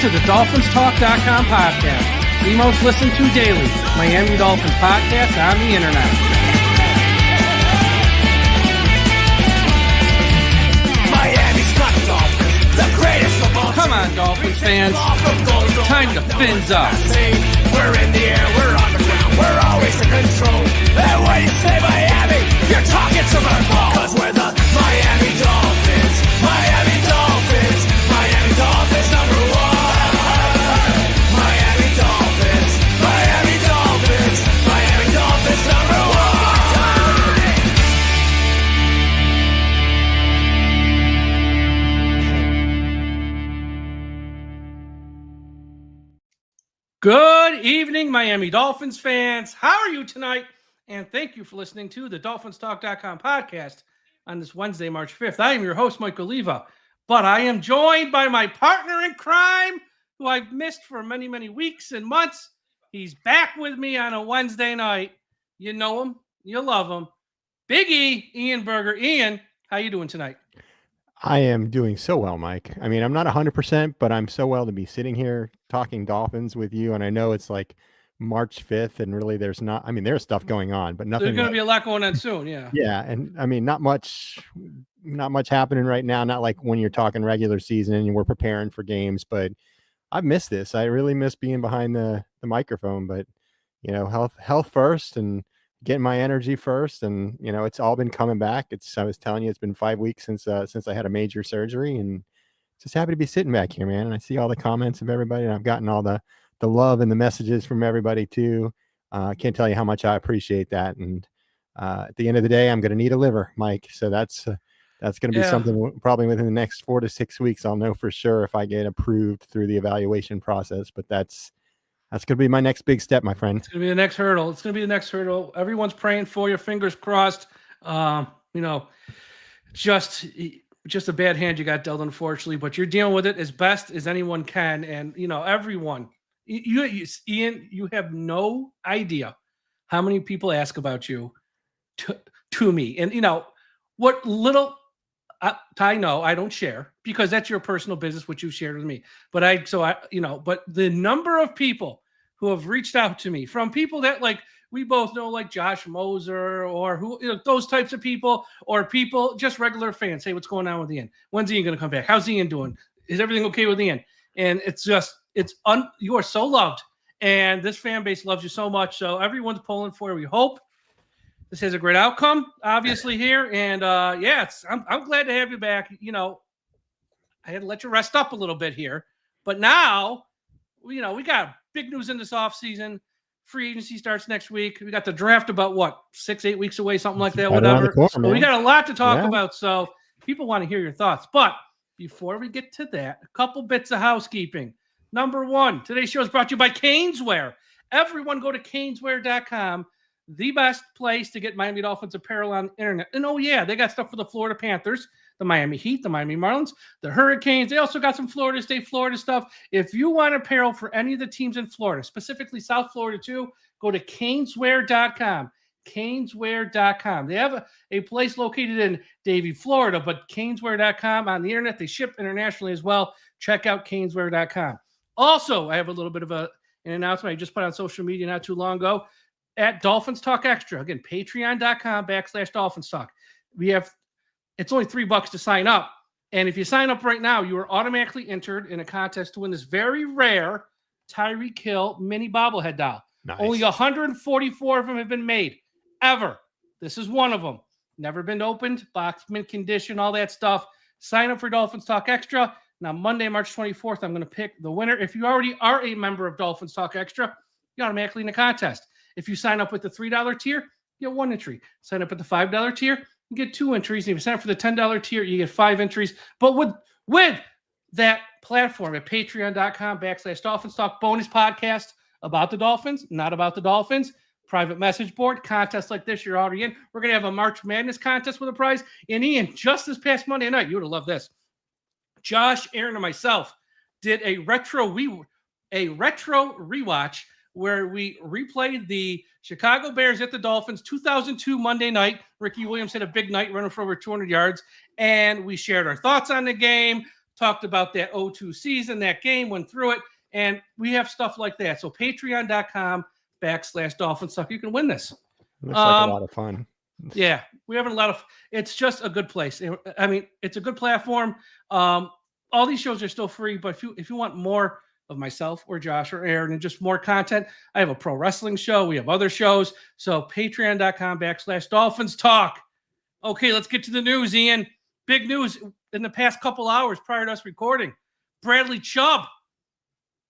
to the DolphinsTalk.com podcast, the most listened to daily Miami Dolphins podcast on the internet. Miami's got Dolphins, the greatest of all. Come on, Dolphins fans. Time to fins up. We're in the air, we're on the ground, we're always in control. And when you say Miami, you're talking to my ball. Cause we're the Miami Dolphins, Miami Dolphins, Miami Dolphins number one. Miami Dolphins, Miami Dolphins, Miami Dolphins number one. Good evening, Miami Dolphins fans. How are you tonight? And thank you for listening to the DolphinsTalk.com podcast on this Wednesday, March 5th. I am your host, Mike Oliva, but I am joined by my partner in crime, who I've missed for many, many weeks and months. He's back with me on a Wednesday night. You know him. You love him. Big E, Ian Berger. Ian, how you doing tonight? I am doing so well, Mike. I mean, I'm not 100%, but I'm so well to be sitting here talking Dolphins with you. And I know it's like March 5th and really there's there's stuff going on, but nothing. There's going to be a lot going on soon. Yeah. Yeah. And I mean, not much happening right now. Not like when you're talking regular season and we're preparing for games, but I've missed this. I really miss being behind the microphone, but you know, health first and getting my energy first. And, you know, it's all been coming back. I was telling you, it's been 5 weeks since I had a major surgery, and just happy to be sitting back here, man. And I see all the comments of everybody, and I've gotten all the love and the messages from everybody too. I can't tell you how much I appreciate that. And at the end of the day, I'm going to need a liver, Mike. So that's going to be something probably within the next 4 to 6 weeks. I'll know for sure if I get approved through the evaluation process, but that's going to be my next big step, my friend. It's going to be the next hurdle. Everyone's praying for you. Fingers crossed. You know, just a bad hand you got dealt, unfortunately, but you're dealing with it as best as anyone can. And, you know, everyone, Ian, you have no idea how many people ask about you to me. And, you know, what little I know I don't share because that's your personal business, which you've shared with me. But but the number of people who have reached out to me from people that like we both know, like Josh Moser or who, you know, those types of people, or people, just regular fans. Hey, what's going on with Ian? When's Ian going to come back? How's Ian doing? Is everything okay with Ian? And you are so loved, and this fan base loves you so much. So everyone's pulling for you. We hope this has a great outcome, obviously here. And I'm glad to have you back. You know, I had to let you rest up a little bit here, but now, you know, we got big news in this offseason. Free agency starts next week. We got the draft about 6-8 weeks away, something like that, whatever. So we got a lot to talk about. So people want to hear your thoughts. But before we get to that, a couple bits of housekeeping. Number one, today's show is brought to you by Caneswear. Everyone go to caneswear.com, the best place to get Miami Dolphins apparel on the internet. And they got stuff for the Florida Panthers, the Miami Heat, the Miami Marlins, the Hurricanes. They also got some Florida State, Florida stuff. If you want apparel for any of the teams in Florida, specifically South Florida too, go to caneswear.com. Caneswear.com. They have a place located in Davie, Florida, but caneswear.com on the internet. They ship internationally as well. Check out caneswear.com. Also, I have a little bit of an announcement I just put on social media not too long ago at Dolphins Talk Extra. Again, patreon.com/Dolphins Talk. It's only $3 to sign up. And if you sign up right now, you are automatically entered in a contest to win this very rare Tyreek Hill mini bobblehead doll. Nice. Only 144 of them have been made ever. This is one of them. Never been opened, box, mint condition, all that stuff. Sign up for Dolphins Talk Extra. Now, Monday, March 24th, I'm going to pick the winner. If you already are a member of Dolphins Talk Extra, you're automatically in the contest. If you sign up with the $3 tier, you get 1 entry. Sign up at the $5 tier, you get 2 entries. And if you sign up for the $10 tier, you get 5 entries. But with that platform at patreon.com/Dolphins Talk, bonus podcast about the Dolphins, not about the Dolphins, private message board, contests like this, you're already in. We're going to have a March Madness contest with a prize. And Ian, just this past Monday night, you would have loved this. Josh, Aaron, and myself did a retro rewatch where we replayed the Chicago Bears at the Dolphins 2002 Monday night. Ricky Williams had a big night running for over 200 yards, and we shared our thoughts on the game, talked about that 0-2 season, that game, went through it, and we have stuff like that. So patreon.com/DolphinsTalk. You can win this. Looks like a lot of fun. Yeah, we have a lot of. It's just a good place. I mean, it's a good platform. All these shows are still free, but if you want more of myself or Josh or Aaron and just more content, I have a pro wrestling show. We have other shows. So patreon.com/DolphinsTalk. Okay, let's get to the news, Ian. Big news in the past couple hours prior to us recording. Bradley Chubb,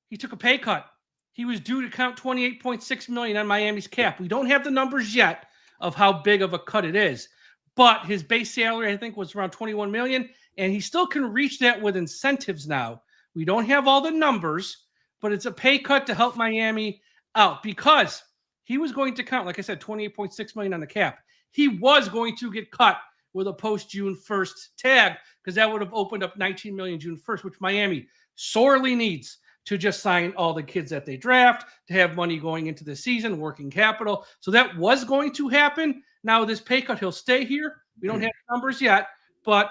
he took a pay cut. He was due to count $28.6 million on Miami's cap. We don't have the numbers yet of how big of a cut it is, but his base salary, I think, was around $21 million, and he still can reach that with incentives now. We don't have all the numbers, but it's a pay cut to help Miami out because he was going to count, like I said, $28.6 million on the cap. He was going to get cut with a post-June 1st tag because that would have opened up $19 million June 1st, which Miami sorely needs to just sign all the kids that they draft, to have money going into the season, working capital. So that was going to happen. Now this pay cut, he'll stay here. We don't have numbers yet, but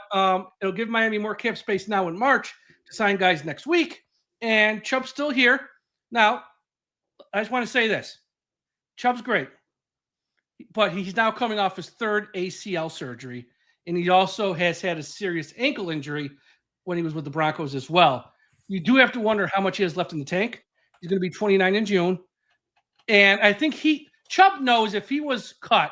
it'll give Miami more cap space now in March to sign guys next week. And Chubb's still here. Now, I just want to say this. Chubb's great, but he's now coming off his third ACL surgery, and he also has had a serious ankle injury when he was with the Broncos as well. You do have to wonder how much he has left in the tank. He's going to be 29 in June. And I think Chubb knows if he was cut,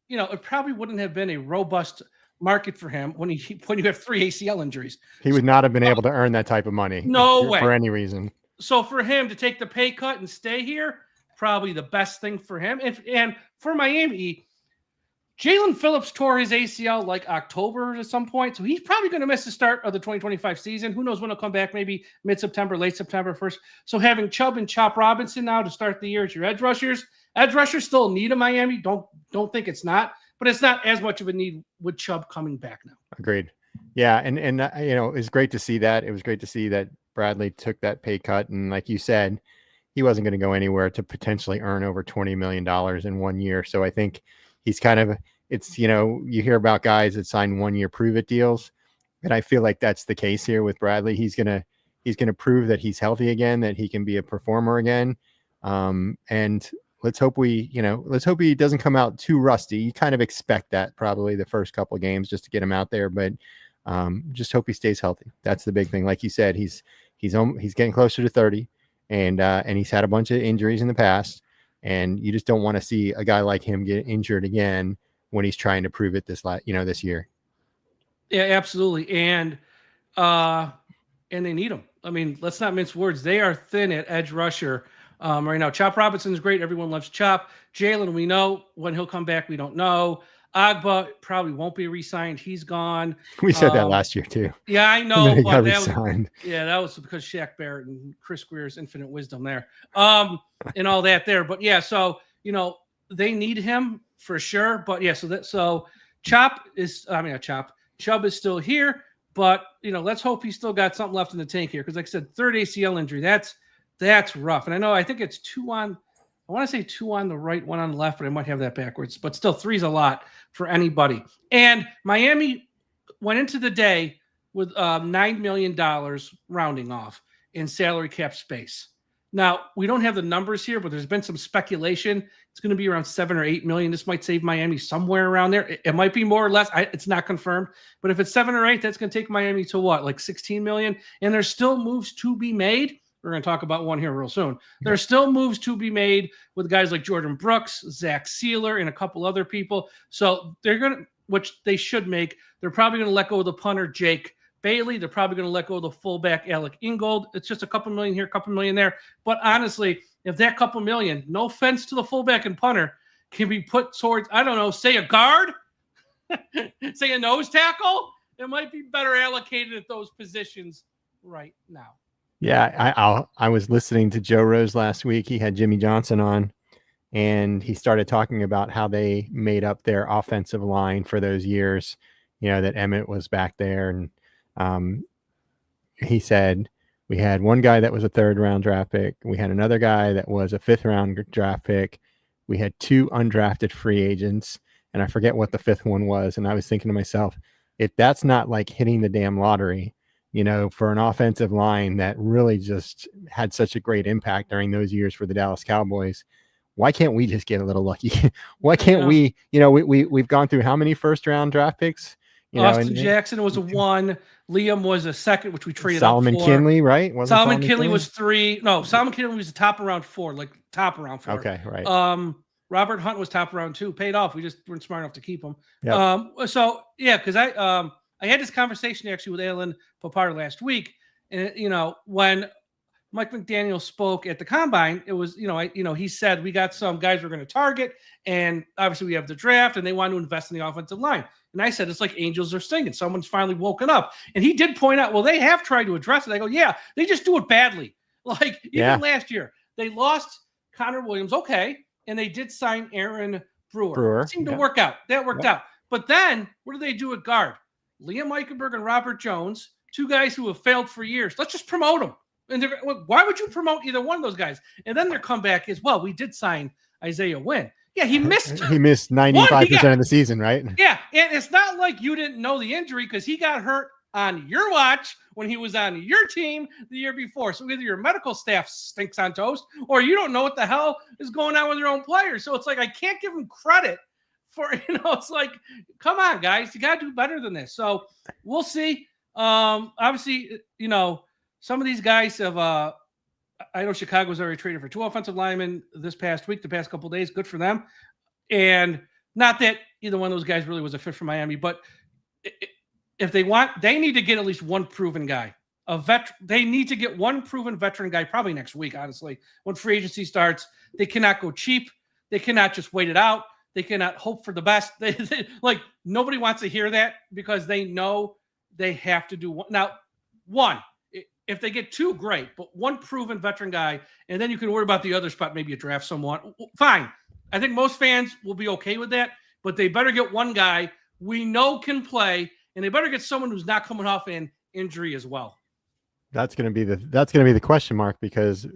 it probably wouldn't have been a robust market for him when you have 3 ACL injuries. He would not have been able to earn that type of money. No way. For any reason. So for him to take the pay cut and stay here, probably the best thing for him. And for Miami, Jaylen Phillips tore his ACL like October at some point. So he's probably going to miss the start of the 2025 season. Who knows when he'll come back, maybe mid-September, late September 1st. So having Chubb and Chop Robinson now to start the year as your edge rushers. Edge rushers still need a Miami. Don't think it's not. But it's not as much of a need with Chubb coming back now. Agreed. Yeah, and it was great to see that. It was great to see that Bradley took that pay cut. And like you said, he wasn't going to go anywhere to potentially earn over $20 million in 1 year. So I think he's kind of, you hear about guys that sign 1 year prove it deals. And I feel like that's the case here with Bradley. He's going to prove that he's healthy again, that he can be a performer again. And let's hope he doesn't come out too rusty. You kind of expect that probably the first couple of games just to get him out there, but just hope he stays healthy. That's the big thing. Like you said, he's getting closer to 30 and he's had a bunch of injuries in the past, and you just don't want to see a guy like him get injured again when he's trying to prove it this year. Yeah, absolutely. And they need him. I mean, let's not mince words. They are thin at edge rusher right now. Chop Robinson's great. Everyone loves Chop. Jaylen, we know when he'll come back. We don't know. Agba probably won't be re-signed. He's gone. We said that last year too. Yeah, I know. But that was because Shaq Barrett and Chris Grier's infinite wisdom there, and all that there. But yeah, so they need him for sure. But yeah, so Chubb is still here. But let's hope he's still got something left in the tank here, because like I said, third ACL injury. That's rough. And I think it's 2 on. I want to say 2 on the right, 1 on the left, but I might have that backwards. But still, 3's a lot for anybody. And Miami went into the day with $9 million rounding off in salary cap space. Now, we don't have the numbers here, but there's been some speculation. It's going to be around 7 or 8 million. This might save Miami somewhere around there. It might be more or less. It's not confirmed. But if it's 7 or 8, that's going to take Miami to what? Like 16 million? And there's still moves to be made. We're going to talk about one here real soon. There's still moves to be made with guys like Jordan Brooks, Zach Sealer, and a couple other people. So they're going to, which they should make. They're probably going to let go of the punter, Jake Bailey. They're probably going to let go of the fullback, Alec Ingold. It's just a couple million here, a couple million there. But honestly, if that couple million, no offense to the fullback and punter, can be put towards, I don't know, say a guard, say a nose tackle, it might be better allocated at those positions right now. Yeah, I was listening to Joe Rose last week. He had Jimmy Johnson on, and he started talking about how they made up their offensive line for those years, that Emmett was back there. And he said, we had one guy that was a 3rd round draft pick. We had another guy that was a 5th round draft pick. We had 2 undrafted free agents, and I forget what the 5th one was. And I was thinking to myself, if that's not like hitting the damn lottery, for an offensive line that really just had such a great impact during those years for the Dallas Cowboys. Why can't we just get a little lucky? Why can't we, we've gone through how many first round draft picks? Austin Jackson was a 1. Liam was a 2nd, which we traded Solomon up for. Kinley, right? Solomon Kinley was 3. No, Solomon Kinley was the top around 4, like top around 4. Okay, right. Robert Hunt was top around 2, paid off. We just weren't smart enough to keep him. Yep. So yeah, because I had this conversation actually with Alan Papar last week, and when Mike McDaniel spoke at the combine, it was he said we got some guys we're going to target, and obviously we have the draft, and they want to invest in the offensive line. And I said, it's like angels are singing. Someone's finally woken up. And he did point out, well, they have tried to address it. I go, yeah, they just do it badly. Like even last year, they lost Connor Williams. Okay. And they did sign Aaron Brewer. It seemed to work out. That worked out. But then what do they do at guard? Liam Eichenberg and Robert Jones, 2 guys who have failed for years. Let's just promote them. And why would you promote either one of those guys? And then their comeback is, well, we did sign Isaiah Wynn. Yeah, he missed 95% of the season, right? Yeah, and it's not like you didn't know the injury because he got hurt on your watch when he was on your team the year before. So either your medical staff stinks on toast or you don't know what the hell is going on with your own players. So it's like I can't give him credit for, it's like, come on, guys, you got to do better than this. So we'll see. Obviously, some of these guys have I know Chicago's already traded for 2 offensive linemen this past week, the past couple of days. Good for them. And not that either one of those guys really was a fit for Miami, but if they need to get at least one proven guy. They need to get one proven veteran guy probably next week, honestly. When free agency starts, they cannot go cheap. They cannot just wait it out. They cannot hope for the best. Like nobody wants to hear that because they know they have to do one. Now, if they get 2, great, but one proven veteran guy, and then you can worry about the other spot. Maybe you draft someone. Fine. I think most fans will be okay with that, but they better get one guy we know can play, and they better get someone who's not coming off an injury as well. That's going to be the question mark because,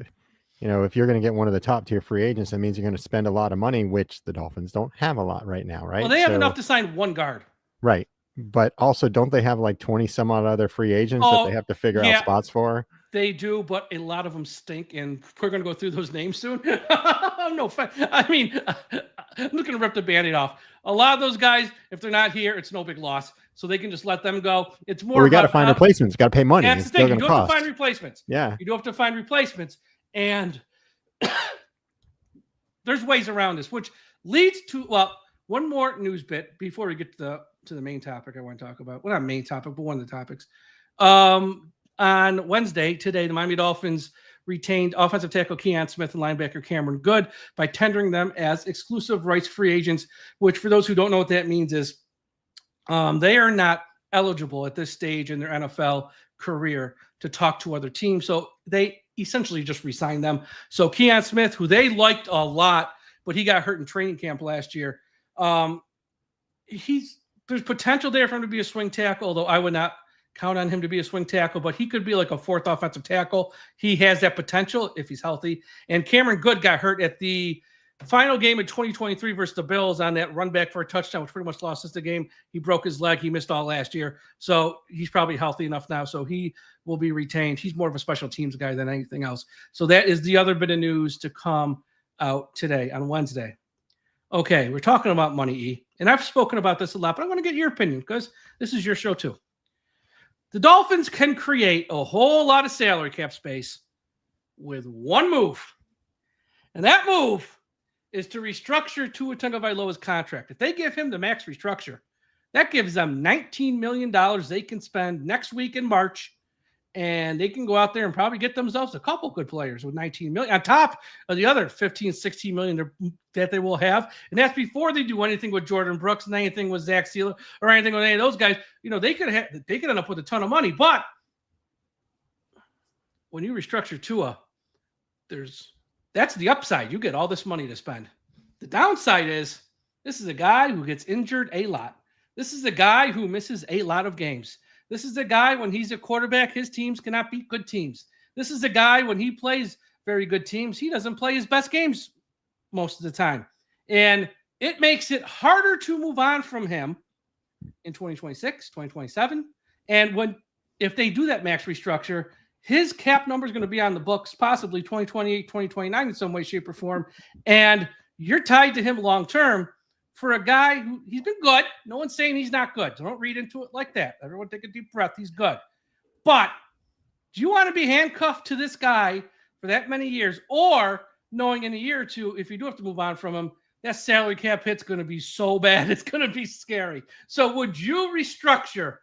if you're going to get one of the top tier free agents, that means you're going to spend a lot of money, which the Dolphins don't have a lot right now, right? Well, they have enough to sign one guard. Right. But also, don't they have like 20 some odd other free agents that they have to figure out spots for? They do, but a lot of them stink, and we're going to go through those names soon. No, I mean, I'm not going to rip the Band-Aid off. A lot of those guys, if they're not here, it's no big loss. So they can just let them go. It's more. We got to find replacements. Got to pay money. That's the thing. You do have to find replacements. Yeah. You do have to find replacements. And there's ways around this, which leads to, one more news bit before we get to the main topic I want to talk about. Well, not main topic, but one of the topics. On Wednesday, today, the Miami Dolphins retained offensive tackle Keon Smith and linebacker Cameron Good by tendering them as exclusive rights free agents, which for those who don't know what that means is they are not eligible at this stage in their NFL career to talk to other teams. So they essentially just re-signed them. So Keon Smith, who they liked a lot, but he got hurt in training camp last year. There's potential there for him to be a swing tackle, although I would not count on him to be a swing tackle, but he could be like a 4th offensive tackle. He has that potential if he's healthy. And Cameron Good got hurt at the final game in 2023 versus the Bills on that run back for a touchdown, which pretty much lost us the game. He broke his leg. He missed all last year. So he's probably healthy enough now. So he will be retained. He's more of a special teams guy than anything else. So that is the other bit of news to come out today on Wednesday. Okay, we're talking about money, E. And I've spoken about this a lot, but I want to get your opinion because this is your show too. The Dolphins can create a whole lot of salary cap space with one move. And that move is to restructure Tua Tagovailoa's contract. If they give him the max restructure, that gives them $19 million they can spend next week in March. And they can go out there and probably get themselves a couple good players with $19 million on top of the other $15, $16 million that they will have. And that's before they do anything with Jordan Brooks and anything with Zach Sealer or anything with any of those guys. They could end up with a ton of money. But when you restructure Tua, that's the upside. You get all this money to spend. The downside is this is a guy who gets injured a lot. This is a guy who misses a lot of games. This is a guy, when he's a quarterback, his teams cannot beat good teams. This is a guy, when he plays very good teams, he doesn't play his best games most of the time. And it makes it harder to move on from him in 2026, 2027. And if they do that max restructure, his cap number is going to be on the books, possibly 2028, 2029 in some way, shape, or form. And you're tied to him long term for a guy who he's been good. No one's saying he's not good. Don't read into it like that. Everyone take a deep breath. He's good. But do you want to be handcuffed to this guy for that many years? Or knowing in a year or two, if you do have to move on from him, that salary cap hit's going to be so bad. It's going to be scary. So would you restructure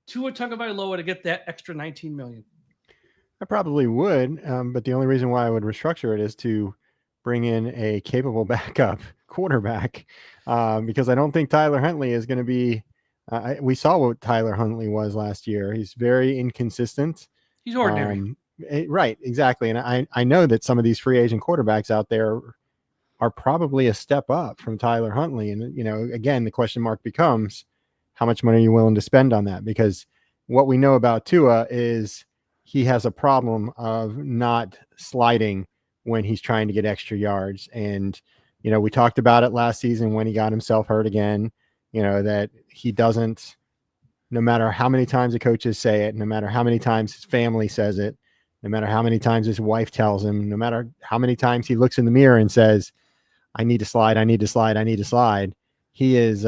Tua Tagovailoa to get that extra $19 million? I probably would, but the only reason why I would restructure it is to bring in a capable backup quarterback, because I don't think Tyler Huntley is going to be. We saw what Tyler Huntley was last year. He's very inconsistent. He's ordinary. Right, exactly. And I know that some of these free agent quarterbacks out there are probably a step up from Tyler Huntley. And, again, the question mark becomes, how much money are you willing to spend on that? Because what we know about Tua is he has a problem of not sliding when he's trying to get extra yards. And, we talked about it last season when he got himself hurt again, that he doesn't, no matter how many times the coaches say it, no matter how many times his family says it, no matter how many times his wife tells him, no matter how many times he looks in the mirror and says, I need to slide, I need to slide, I need to slide. He is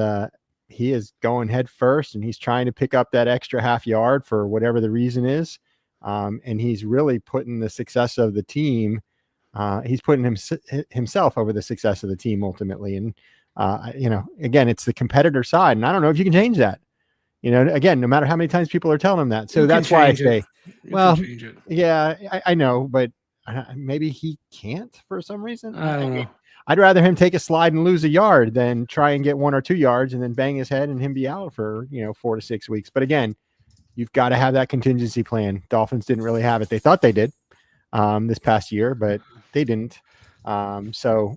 going head first, and he's trying to pick up that extra half yard for whatever the reason is. And he's really putting the success of the team. He's putting himself over the success of the team ultimately. And, again, it's the competitor side. And I don't know if you can change that. Again, no matter how many times people are telling him that. So that's why I say, yeah, I know, but maybe he can't for some reason. I don't know. I'd rather him take a slide and lose a yard than try and get 1 or 2 yards and then bang his head and him be out for, 4 to 6 weeks. But again, you've got to have that contingency plan. Dolphins didn't really have it. They thought they did this past year, but they didn't. So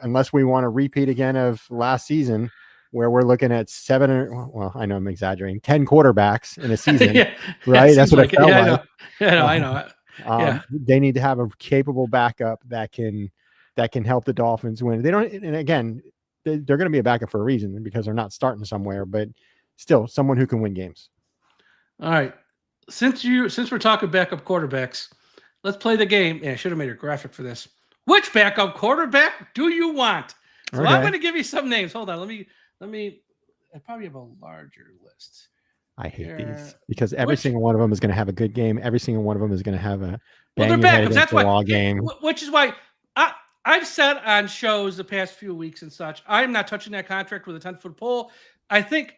unless we want to repeat again of last season, where we're looking at 7 or, well, I know I'm exaggerating, 10 quarterbacks in a season, yeah, right? That's what like it felt yeah, like. I know. They need to have a capable backup that can help the Dolphins win. They don't, and again, they're going to be a backup for a reason because they're not starting somewhere, but still someone who can win games. All right. Since we're talking backup quarterbacks, let's play the game. Yeah, I should have made a graphic for this. Which backup quarterback do you want? So Okay. I'm going to give you some names. Hold on. Let me. I probably have a larger list. I hate these because every single one of them is going to have a good game. Every single one of them is going to have a they're backups. That's why. game. Which is why I've said on shows the past few weeks and such, I'm not touching that contract with a 10-foot pole. I think,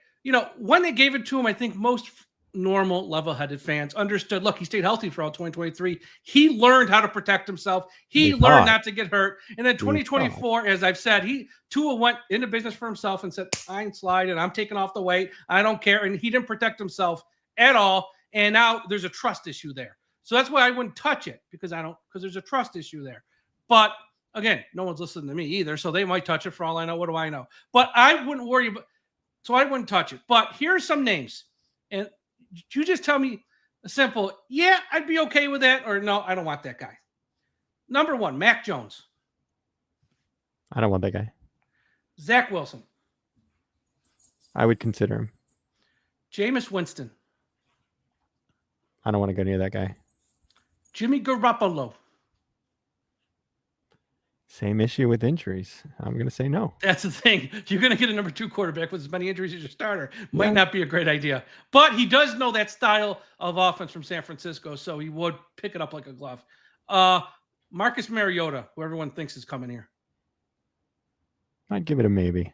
when they gave it to him, I think most normal level-headed fans understood, look, he stayed healthy for all 2023. He learned how to protect himself. He learned not to get hurt. And then 2024, as I've said, Tua went into business for himself and said, I'm sliding, I'm taking off the weight, I don't care. And he didn't protect himself at all. And now there's a trust issue there. So that's why I wouldn't touch it because there's a trust issue there. But again, no one's listening to me either. So they might touch it for all I know. What do I know? But I wouldn't worry about, so I wouldn't touch it. But here's some names. And you just tell me a simple, yeah, I'd be okay with that, or no, I don't want that guy. Number 1, Mac Jones. I don't want that guy. Zach Wilson. I would consider him. Jameis Winston. I don't want to go near that guy. Jimmy Garoppolo. Same issue with injuries. I'm going to say no. That's the thing. You're going to get a number 2 quarterback with as many injuries as your starter. Might not be a great idea. But he does know that style of offense from San Francisco, so he would pick it up like a glove. Marcus Mariota, who everyone thinks is coming here. I'd give it a maybe.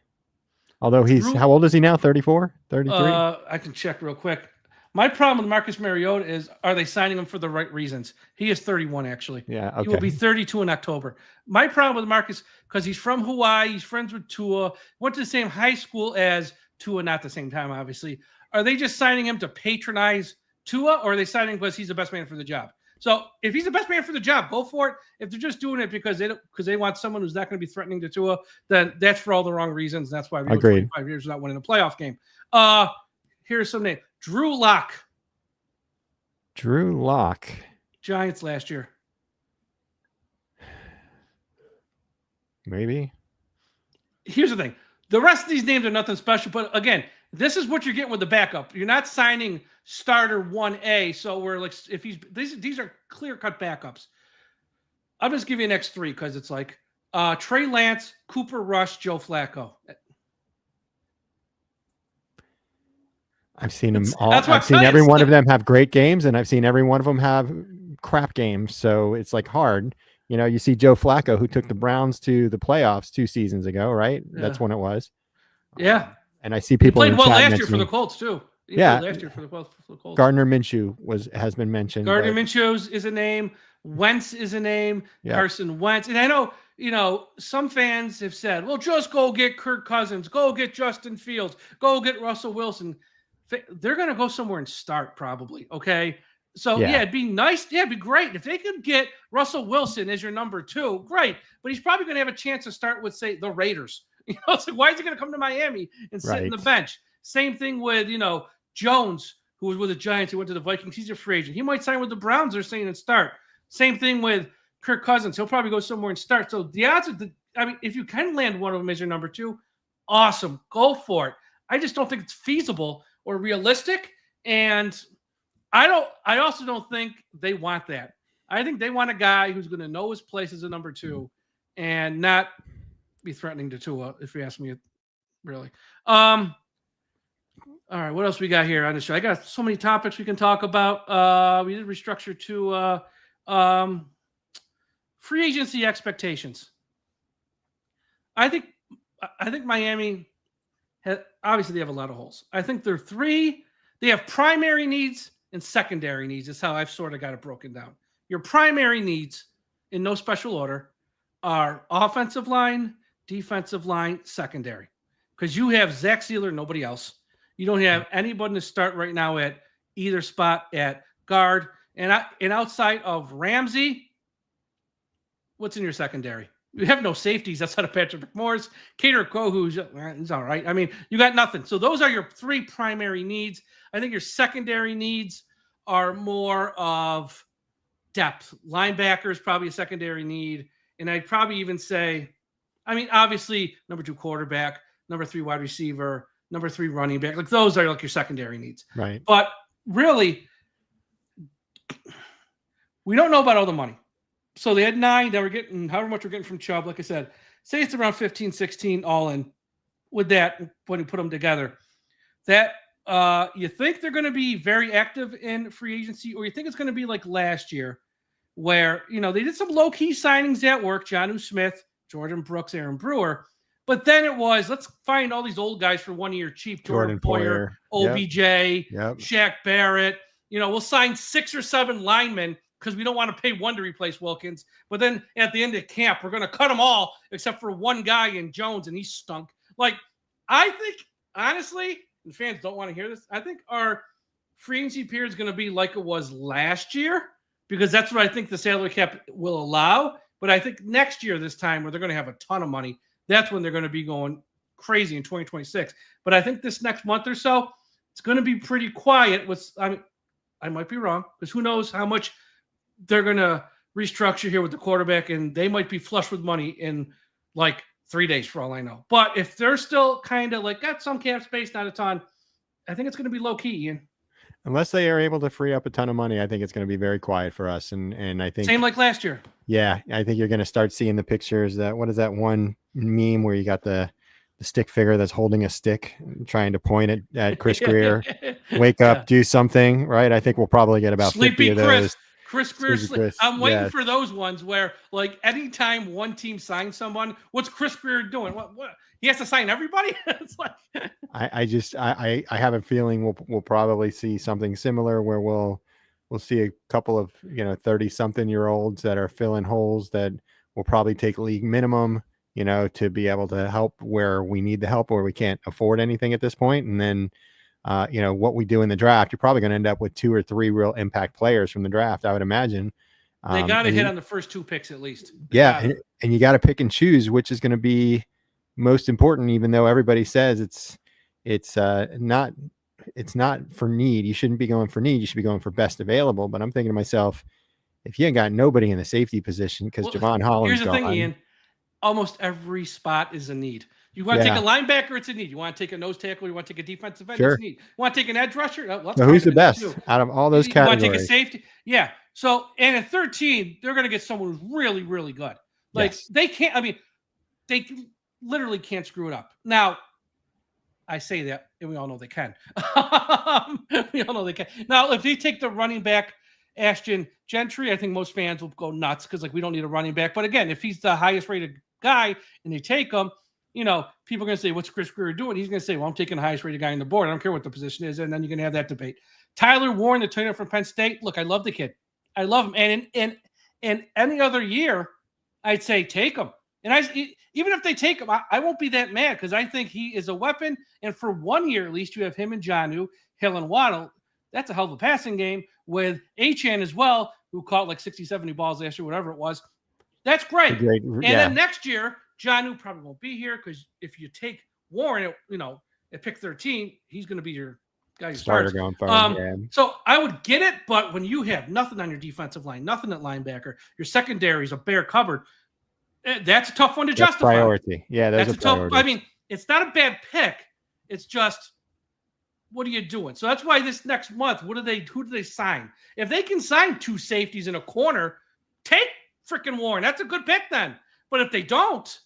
Although how old is he now? 34? 33? I can check real quick. My problem with Marcus Mariota is, are they signing him for the right reasons? He is 31, actually. Yeah, okay. He will be 32 in October. My problem with Marcus, because he's from Hawaii, he's friends with Tua, went to the same high school as Tua, not the same time, obviously. Are they just signing him to patronize Tua, or are they signing because he's the best man for the job? So if he's the best man for the job, go for it. If they're just doing it because they want someone who's not going to be threatening to Tua, then that's for all the wrong reasons. That's why we go 25 years without winning a playoff game. Here's some name. Drew Lock. Giants last year. Maybe. Here's the thing. The rest of these names are nothing special, but again, This is what you're getting with the backup. You're not signing starter 1A. So we're like, if these are clear-cut backups. I'll just give you the next three because it's like Trey Lance, Cooper Rush, Joe Flacco. I've seen them all. That's what I've seen every one of them have great games, and I've seen every one of them have crap games. So it's like hard. You know, you see Joe Flacco, who took the Browns to the playoffs 2 seasons ago, right? Yeah. That's when it was. Yeah. And I see people he played in well chat last year for the mentioning- Colts too. He Yeah. played last year for the Colts. Gardner Minshew has been mentioned. Gardner Minshew is a name. Wentz is a name. Yeah. Carson Wentz. And I know, some fans have said, well, just go get Kirk Cousins. Go get Justin Fields. Go get Russell Wilson. They're going to go somewhere and start probably, okay? So, yeah, it'd be nice. Yeah, it'd be great. If they could get Russell Wilson as your number 2, great. But he's probably going to have a chance to start with, say, the Raiders. You know, it's like, why is he going to come to Miami and sit in the bench? Same thing with, Jones, who was with the Giants, who went to the Vikings. He's a free agent. He might sign with the Browns, they're saying, and start. Same thing with Kirk Cousins. He'll probably go somewhere and start. So the odds are, if you can land one of them as your number 2, awesome. Go for it. I just don't think it's feasible or realistic. And I also don't think they want that. I think they want a guy who's going to know his place as a number 2 and not be threatening to Tua, if you ask me, really. All right, what else we got here on the show? I got so many topics we can talk about. We did restructure to free agency expectations. I think Miami obviously they have a lot of holes. I think they have primary needs and secondary needs is how I've sort of got it broken down. Your primary needs, in no special order, are offensive line, defensive line, secondary. Because you have Zach Sealer, nobody else. You don't have anybody to start right now at either spot at guard. And outside of Ramsey, what's in your secondary? You have no safeties outside of Patrick McMorris. Cater Kohu's he's all right. I mean, you got nothing. So those are your 3 primary needs. I think your secondary needs are more of depth. Linebackers probably a secondary need. And I'd probably even say, obviously, number 2 quarterback, number 3 wide receiver, number 3 running back. Like those are like your secondary needs. Right. But really, we don't know about all the money. So they had 9 that were getting however much we're getting from Chubb. Like I said, say it's around 15, 16 all in with that when you put them together. That you think they're going to be very active in free agency, or you think it's going to be like last year where, they did some low-key signings at work, Jonnu Smith, Jordan Brooks, Aaron Brewer. But then it was, let's find all these old guys for 1 year cheap. Jordan Poyer, OBJ, Shaq Barrett. We'll sign 6 or 7 linemen because we don't want to pay one to replace Wilkins. But then at the end of camp, we're going to cut them all except for one guy in Jones, and he stunk. Like, I think, honestly, and fans don't want to hear this, I think our free agency period is going to be like it was last year because that's what I think the salary cap will allow. But I think next year, this time, where they're going to have a ton of money, that's when they're going to be going crazy in 2026. But I think this next month or so, it's going to be pretty quiet. I might be wrong because who knows how much they're going to restructure here with the quarterback, and they might be flush with money in like 3 days for all I know. But if they're still kind of like got some cap space, not a ton, I think it's going to be low key, Ian. Unless they are able to free up a ton of money, I think it's going to be very quiet for us. And I think same like last year. Yeah, I think you're going to start seeing the pictures. What is that one meme where you got the stick figure that's holding a stick, trying to point it at Chris Grier? Wake up, do something, right? I think we'll probably get about Sleepy 50 of those. Chris Grier. I'm waiting for those ones where, like, anytime one team signs someone, what's Chris Grier doing? What? He has to sign everybody? It's like I have a feeling we'll probably see something similar where we'll see a couple of 30-something-year-olds that are filling holes that will probably take league minimum, to be able to help where we need the help or we can't afford anything at this point. And then what we do in the draft, you're probably going to end up with 2 or 3 real impact players from the draft, I would imagine. They got to hit on the first 2 picks at least. And you got to pick and choose which is going to be most important, even though everybody says it's not for need. You shouldn't be going for need. You should be going for best available. But I'm thinking to myself, if you ain't got nobody in the safety position because Javon Holland's here's the thing, Ian. Almost every spot is a need. You want to take a linebacker? It's a need. You want to take a nose tackle? You want to take a defensive end? Sure. It's a need. You want to take an edge rusher? So who's the best out of all those categories? You want to take a safety? Yeah. So, and at 13, they're going to get someone who's really, really good. Like they can't. I mean, they literally can't screw it up. Now, I say that, and we all know they can. We all know they can. Now, if they take the running back, Ashton Gentry, I think most fans will go nuts because, like, we don't need a running back. But again, if he's the highest rated guy and they take him, you know, people are going to say, what's Chris Grier doing? He's going to say, well, I'm taking the highest rated guy on the board. I don't care what the position is. And then you're going to have that debate. Tyler Warren, the trainer from Penn State. Look, I love the kid. I love him. And in any other year, I'd say take him. And even if they take him, I won't be that mad because I think he is a weapon. And for 1 year, at least, you have him and Jonnu, Hill and Waddle. That's a hell of a passing game with Achane as well, who caught like 60, 70 balls last year, whatever it was. That's great. And then next year, Jonnu probably won't be here because if you take Warren, at pick 13, he's going to be your guy who starts. Going forward, So I would get it, but when you have nothing on your defensive line, nothing at linebacker, your secondary is a bare cupboard. That's a tough one to justify. Priority. Yeah, that's a tough. I mean, it's not a bad pick. It's just, what are you doing? So that's why this next month, who do they sign? If they can sign 2 safeties in a corner, take freaking Warren. That's a good pick then. But if they don't,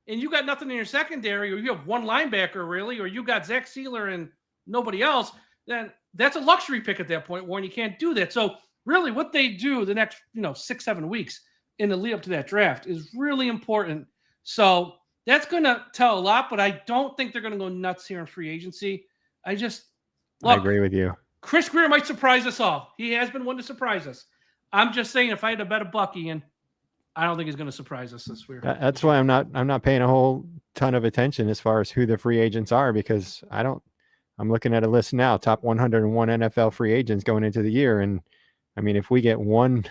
and you got nothing in your secondary, or you have 1 linebacker really, or you got Zach Sealer and nobody else, then that's a luxury pick at that point, Warren. You can't do that. So really what they do the next 6-7 weeks in the lead up to that draft is really important. So that's going to tell a lot, but I don't think they're going to go nuts here in free agency. I agree with you. Chris Grier might surprise us all. He has been one to surprise us. I'm just saying, if I had to bet a buck, Ian, I don't think he's going to surprise us this year. That's why I'm not paying a whole ton of attention as far as who the free agents are, because I'm looking at a list now, top 101 NFL free agents going into the year. And I mean, if we get one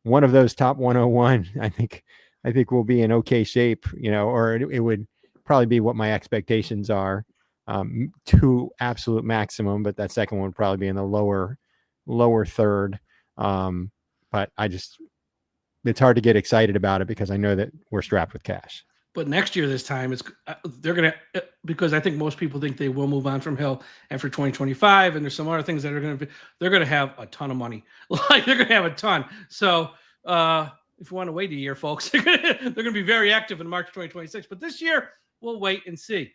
of those top 101, I think we'll be in okay shape, or it would probably be what my expectations are, to absolute maximum, but that second one would probably be in the lower third. But it's hard to get excited about it because I know that we're strapped with cash. But next year, this time, they're going to, because I think most people think they will move on from Hill after 2025. And there's some other things that they're going to have a ton of money. Like, they're going to have a ton. So if you want to wait a year, folks, they're going to be very active in March 2026. But this year, we'll wait and see.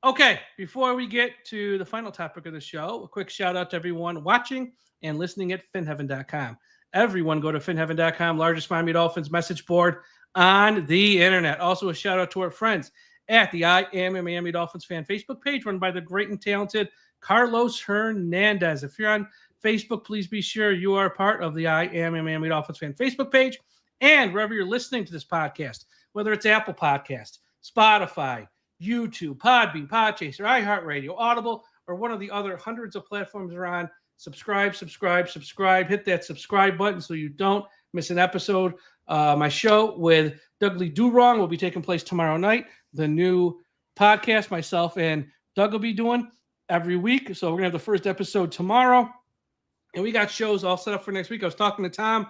Okay, before we get to the final topic of the show, a quick shout out to everyone watching and listening at finheaven.com. Everyone go to finheaven.com, largest Miami Dolphins message board on the internet. Also, a shout out to our friends at the I Am a Miami Dolphins fan Facebook page run by the great and talented Carlos Hernandez. If you're on Facebook, please be sure you are part of the I Am a Miami Dolphins fan Facebook page. And wherever you're listening to this podcast, whether it's Apple Podcast, Spotify, YouTube, Podbean, Podchaser, iHeartRadio, Audible, or one of the other hundreds of platforms we're on, subscribe. Hit that subscribe button so you don't miss an episode. My show with Douglas Durong will be taking place tomorrow night. The new podcast myself and Doug will be doing every week. So we're going to have the first episode tomorrow. And we got shows all set up for next week. I was talking to Tom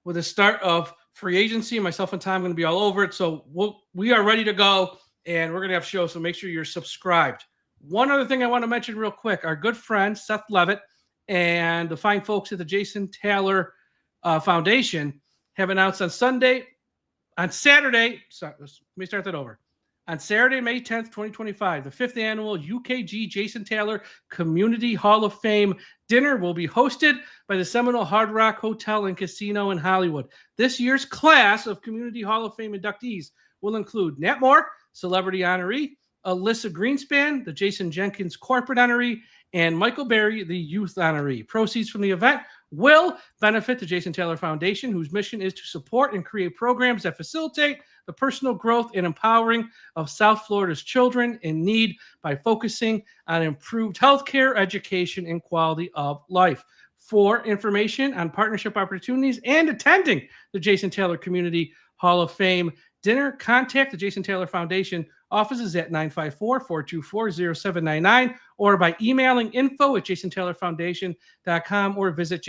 with the start of free agency. Myself and Tom are going to be all over it. So we are ready to go, and we're going to have shows. So make sure you're subscribed. One other thing I want to mention real quick. Our good friend Seth Levitt and the fine folks at the Jason Taylor Foundation have announced on Saturday, May 10th, 2025, the 5th annual UKG Jason Taylor Community Hall of Fame dinner will be hosted by the Seminole Hard Rock Hotel and Casino in Hollywood. This year's class of Community Hall of Fame inductees will include Nat Moore, celebrity honoree, Alyssa Greenspan, the Jason Jenkins corporate honoree, and Michael Berry, the youth honoree. Proceeds from the event will benefit the Jason Taylor Foundation, whose mission is to support and create programs that facilitate the personal growth and empowering of South Florida's children in need by focusing on improved healthcare, education, and quality of life. For information on partnership opportunities and attending the Jason Taylor Community Hall of Fame dinner, contact the Jason Taylor Foundation offices at 954-424-0799 or by emailing info@jasontaylorfoundation.com or visit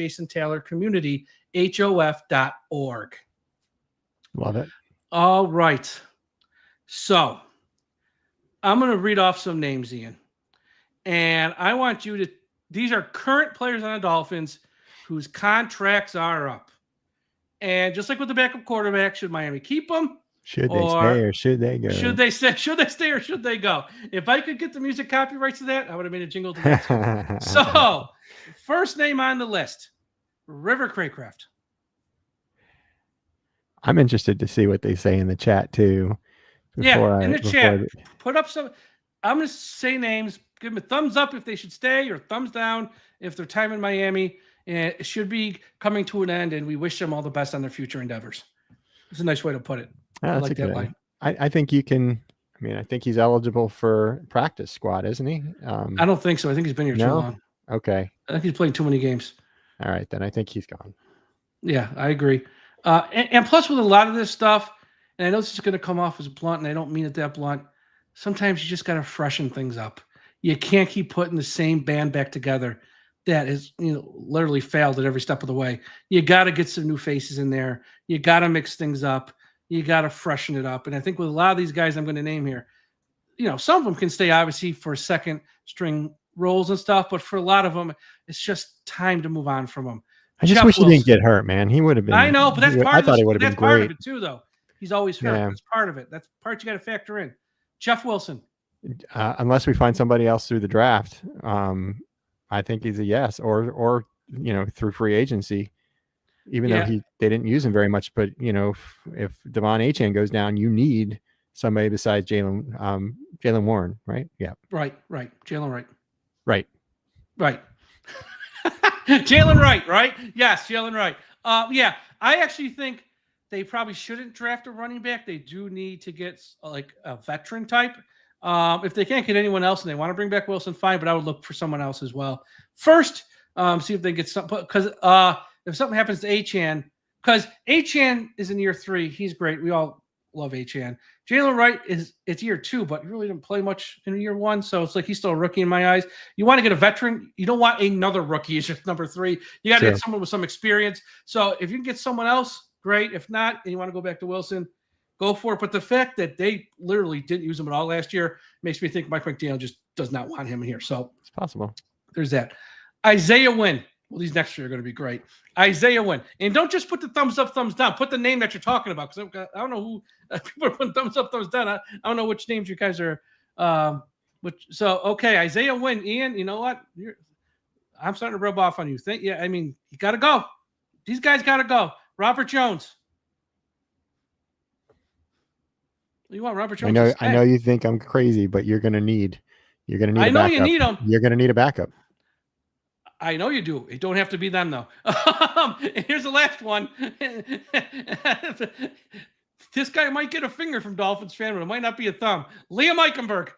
I'm going to read off some names, Ian. And I want you to, these are current players on the Dolphins whose contracts are up. And just like with the backup quarterback, should Miami keep them? Should they stay or should they go? Should they stay or should they go? If I could get the music copyrights to that, I would have made a jingle to that. So, first name on the list, River Craycraft. I'm interested to see what they say in the chat too. In the chat, put up some. I'm going to say names. Give them a thumbs up if they should stay, or thumbs down if their time in Miami and it should be coming to an end. And we wish them all the best on their future endeavors. It's a nice way to put it. I like that line. I think you can. I mean, I think he's eligible for practice squad, isn't he? I don't think so. I think he's been here too long. Okay. I think he's playing too many games. All right, then I think he's gone. Yeah, I agree. And plus, with a lot of this stuff, and I know this is going to come off as blunt, and I don't mean it that blunt. Sometimes you just got to freshen things up. You can't keep putting the same band back together that is, literally failed at every step of the way. You got to get some new faces in there. You got to mix things up. You got to freshen it up. And I think with a lot of these guys I'm going to name here, some of them can stay obviously for second string roles and stuff, but for a lot of them, it's just time to move on from them. I just wish he didn't get hurt, man. He would have been. I know, but that's part of it. That's part of great. it too, though. He's always hurt. Yeah. That's part of it. That's part you got to factor in. Jeff Wilson. Unless we find somebody else through the draft, I think he's a yes, or through free agency. Even though they didn't use him very much, but if Devon Achane goes down, you need somebody besides Jaylen Warren, right? Yeah. Right. Jaylen Wright. Right. Jaylen Wright, right? Yes, Jaylen Wright. I actually think they probably shouldn't draft a running back. They do need to get like a veteran type. If they can't get anyone else and they want to bring back Wilson, fine, but I would look for someone else as well. First, see if they get something, because if something happens to Achane, because Achane is in year 3, he's great. We all love Achane. Jaylen Wright it's year 2, but he really didn't play much in year 1, so it's like he's still a rookie in my eyes. You want to get a veteran. You don't want another rookie as your number 3. You got to get someone with some experience. So if you can get someone else, great. If not, and you want to go back to Wilson, go for it. But the fact that they literally didn't use him at all last year makes me think Mike McDaniel just does not want him here. So it's possible. There's that. Isaiah Wynn. Well, these next 3 are going to be great. Isaiah Wynn. And don't just put the thumbs up, thumbs down. Put the name that you're talking about, because I don't know who people are putting thumbs up, thumbs down. I don't know which names you guys are. Okay, Isaiah Wynn. Ian, you know what? I'm starting to rub off on you. You got to go. These guys got to go. Robert Jones. You want Robert Jones? I know you think I'm crazy, but you're going to need. I know you need him. You're going to need a backup. I know you do. It don't have to be them, though. And here's the last one. This guy might get a finger from Dolphins fan, but it might not be a thumb. Liam Eichenberg.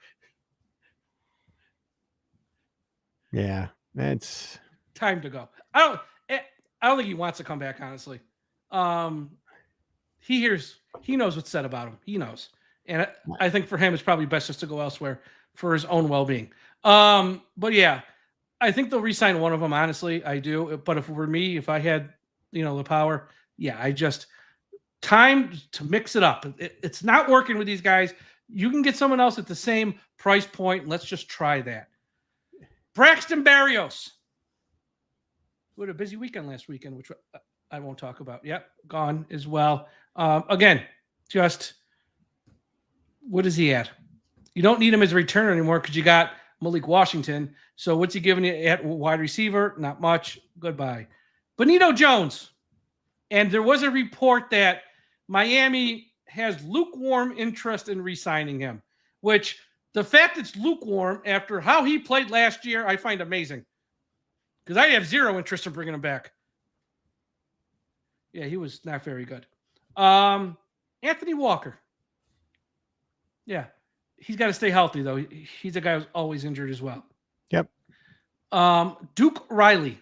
Yeah, that's time to go. I don't think he wants to come back, honestly. He knows what's said about him. He knows. And I think for him, it's probably best just to go elsewhere for his own well-being. But yeah, I think they'll re-sign one of them, honestly. I do. But if it were me, if I had, the power, time to mix it up. It's not working with these guys. You can get someone else at the same price point. Let's just try that. Braxton Berrios, who had a busy weekend last weekend, which I won't talk about. Yep, gone as well. Again, just what is he at? You don't need him as a returner anymore because you got Malik Washington. So what's he giving you at wide receiver? Not much. Goodbye. Benito Jones. And there was a report that Miami has lukewarm interest in re-signing him, which the fact it's lukewarm after how he played last year, I find amazing. Because I have zero interest in bringing him back. Yeah, he was not very good. Anthony Walker. Yeah. He's got to stay healthy, though. He's a guy who's always injured as well. Yep. Duke Riley.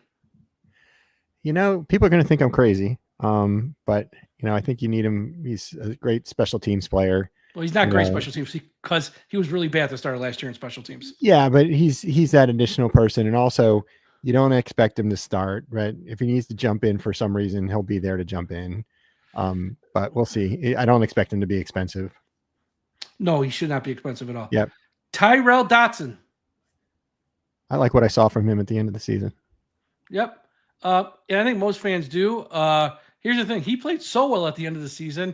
People are going to think I'm crazy. But, I think you need him. He's a great special teams player. Well, he's not great special teams because he was really bad at the start of last year in special teams. Yeah, but he's that additional person. And also, you don't expect him to start, right? If he needs to jump in for some reason, he'll be there to jump in. But we'll see. I don't expect him to be expensive. No, he should not be expensive at all. Yep. Tyrell Dotson. I like what I saw from him at the end of the season. Yep. And I think most fans do. Here's the thing. He played so well at the end of the season.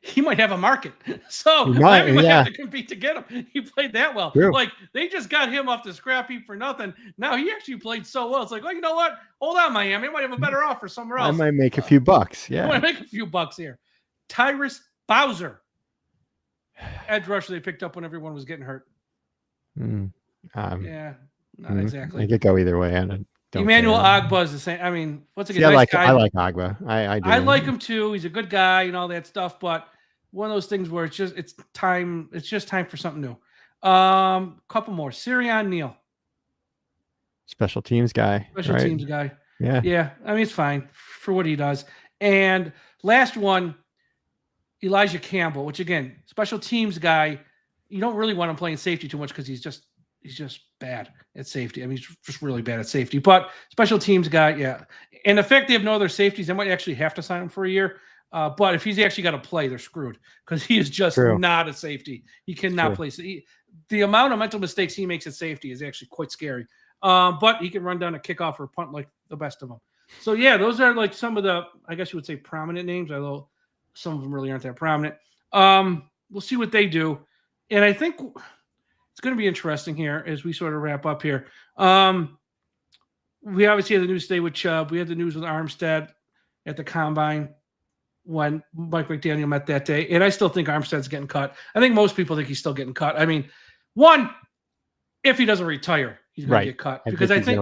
he might have a market. So might, might yeah. have to compete to get him. He played that well. True. Like, they just got him off the scrap heap for nothing. Now he actually played so well. It's like, well, you know what? Hold on, Miami. I might have a better offer somewhere else. I might make a few bucks. Yeah. I want to make a few bucks here. Tyrus Bowser. Edge rusher they picked up when everyone was getting hurt. Yeah, not exactly. It could go either way. I don't Emmanuel care. Ogba is the same. I mean, once again, I nice like guy. I like Agba. I do. I like him too. He's a good guy and all that stuff. But one of those things where it's time. It's just time for something new. Couple more. Sirianni Neal, Special teams guy. special teams guy. Yeah. Yeah. I mean, it's fine for what he does. And last one, Elijah Campbell, which again, special teams guy. You don't really want him playing safety too much because he's just bad at safety. I mean, he's just really bad at safety. But special teams guy, yeah. And the fact they have no other safeties, they might actually have to sign him for a year. But if he's actually got to play, they're screwed because he is just not a safety. He cannot play. The amount of mental mistakes he makes at safety is actually quite scary. But he can run down a kickoff or a punt like the best of them. So, yeah, those are like some of the, I guess you would say, prominent names, although some of them really aren't that prominent. We'll see what they do. And I think it's going to be interesting here as we sort of wrap up here. We obviously had the news today with Chubb. We had the news with Armstead at the Combine when Mike McDaniel met that day. And I still think Armstead's getting cut. I think most people think he's still getting cut. I mean, one, if he doesn't retire, he's going to get cut. Because I think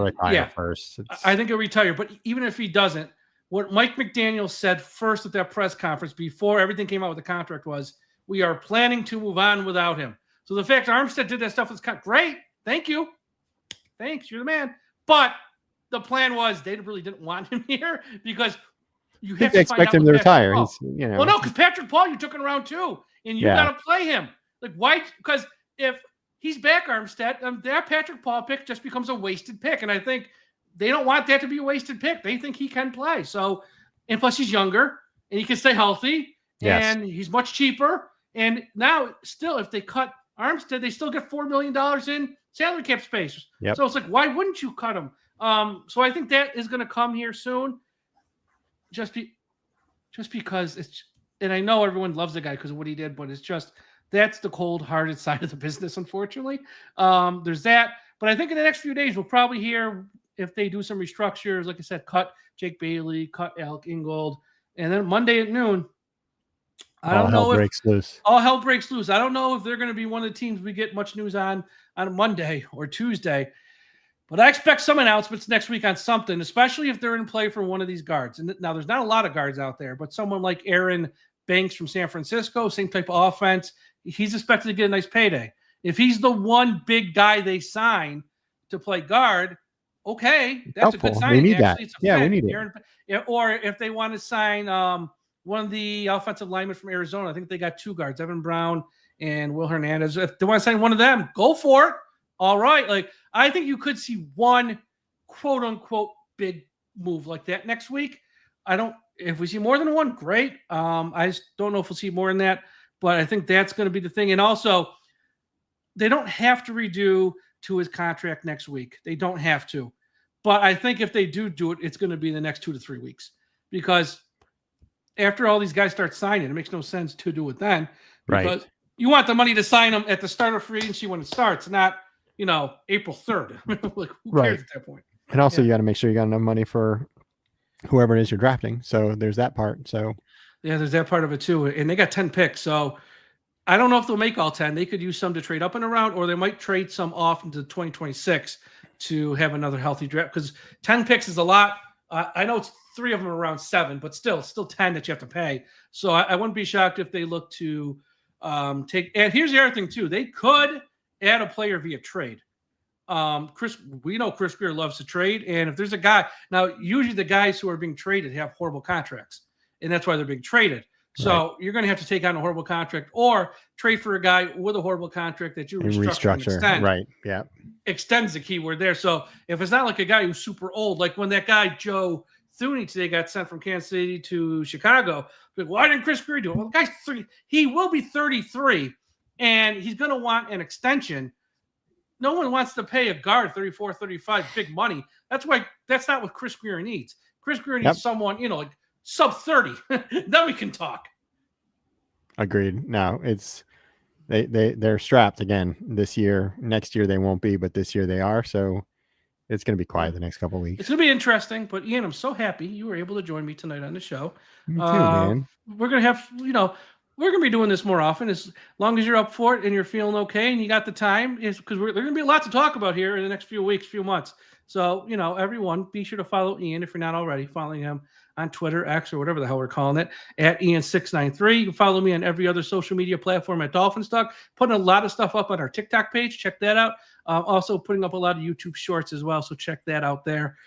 first. I think he'll retire. But even if he doesn't, what Mike McDaniel said first at that press conference before everything came out with the contract was, we are planning to move on without him. So the fact Armstead did that stuff was cut. Great. Thank you. Thanks. You're the man. But the plan was they really didn't want him here because you have to expect him to retire. Well, no, because Patrick Paul, you took in round 2, and you got to play him. Like, why? Because if he's back, Armstead, that Patrick Paul pick just becomes a wasted pick. And I think they don't want that to be a wasted pick. They think he can play. So, and plus he's younger, and he can stay healthy, and he's much cheaper. And now, still, if they cut Armstead, they still get $4 million in salary cap space. Yep. So it's like, why wouldn't you cut him? So I think that is going to come here soon. Just because it's, and I know everyone loves the guy because of what he did, but it's just, that's the cold-hearted side of the business, unfortunately. There's that. But I think in the next few days, we'll probably hear if they do some restructures, like I said, cut Jake Bailey, cut Alec Ingold, and then Monday at noon, all hell breaks loose. I don't know if they're going to be one of the teams we get much news on Monday or Tuesday, but I expect some announcements next week on something, especially if they're in play for one of these guards. And now there's not a lot of guards out there, but someone like Aaron Banks from San Francisco, same type of offense, he's expected to get a nice payday. If he's the one big guy they sign to play guard, okay, that's helpful. A good signing. We need that. We need it. Or if they want to sign one of the offensive linemen from Arizona, I think they got 2 guards, Evan Brown and Will Hernandez. If they want to sign one of them, go for it. All right. Like, I think you could see one quote unquote big move like that next week. If we see more than one, great. I just don't know if we'll see more than that, but I think that's going to be the thing. And also, they don't have to redo to his contract next week. They don't have to. But I think if they do it, it's going to be in the next 2 to 3 weeks because after all these guys start signing, it makes no sense to do it then. Because you want the money to sign them at the start of free agency when it starts, not, April 3rd. Like, who cares at that point? And also, you got to make sure you got enough money for whoever it is you're drafting. So there's that part. So yeah, there's that part of it too. And they got 10 picks. So I don't know if they'll make all 10. They could use some to trade up and around, or they might trade some off into 2026 to have another healthy draft. Because 10 picks is a lot. I know it's 3 of them are around 7, but still 10 that you have to pay. So I wouldn't be shocked if they look to take. And here's the other thing too: they could add a player via trade. We know Chris Grier loves to trade, and if there's a guy now, usually the guys who are being traded have horrible contracts, and that's why they're being traded. So you're going to have to take on a horrible contract or trade for a guy with a horrible contract that you restructure and extend. Right. Yeah. Extends the key word there. So if it's not like a guy who's super old, like when that guy Joe Thuney today got sent from Kansas City to Chicago, like, why didn't Chris Grier do it? Well, the guy's 30. He will be 33, and he's going to want an extension. No one wants to pay a guard 34, 35 big money. That's not what Chris Grier needs. Chris Grier needs someone, like sub 30. Then we can talk. Agreed. No, it's they're strapped again this year. Next year they won't be, but this year they are. So it's going to be quiet the next couple of weeks. It's going to be interesting. But Ian, I'm so happy you were able to join me tonight on the show. Me too, man. We're going to have, we're going to be doing this more often as long as you're up for it and you're feeling okay and you got the time, is because there's going to be a lot to talk about here in the next few weeks, few months. So, everyone, be sure to follow Ian if you're not already following him on Twitter, X, or whatever the hell we're calling it, at Ian693. You can follow me on every other social media platform at DolphinsTalk. Putting a lot of stuff up on our TikTok page. Check that out. Also putting up a lot of YouTube shorts as well. So check that out there.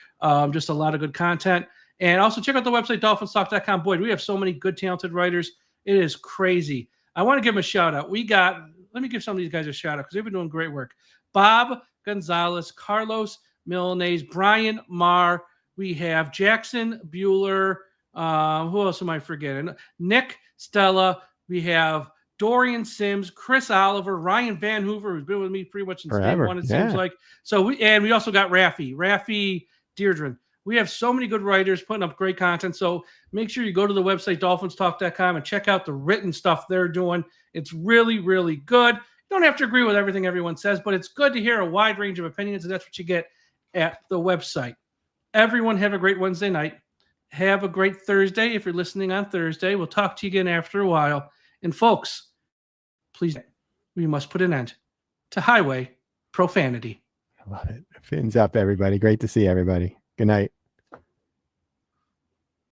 Just a lot of good content. And also check out the website, DolphinsTalk.com. Boy, we have so many good, talented writers. It is crazy. I want to give them a shout out. Let me give some of these guys a shout out because they've been doing great work. Bob Gonzalez, Carlos Milanese, Brian Marr. We have Jackson Bueller. Who else am I forgetting? Nick Stella. We have Dorian Sims, Chris Oliver, Ryan Van Hoover, who's been with me pretty much since day one, it seems like. So we also got Rafi Deirdre. We have so many good writers putting up great content. So make sure you go to the website, DolphinsTalk.com, and check out the written stuff they're doing. It's really, really good. You don't have to agree with everything everyone says, but it's good to hear a wide range of opinions, and that's what you get at the website. Everyone have a great Wednesday night. Have a great Thursday if you're listening on Thursday. We'll talk to you again after a while. And folks, please, we must put an end to highway profanity. I love it. Fins up, everybody. Great to see everybody. Good night.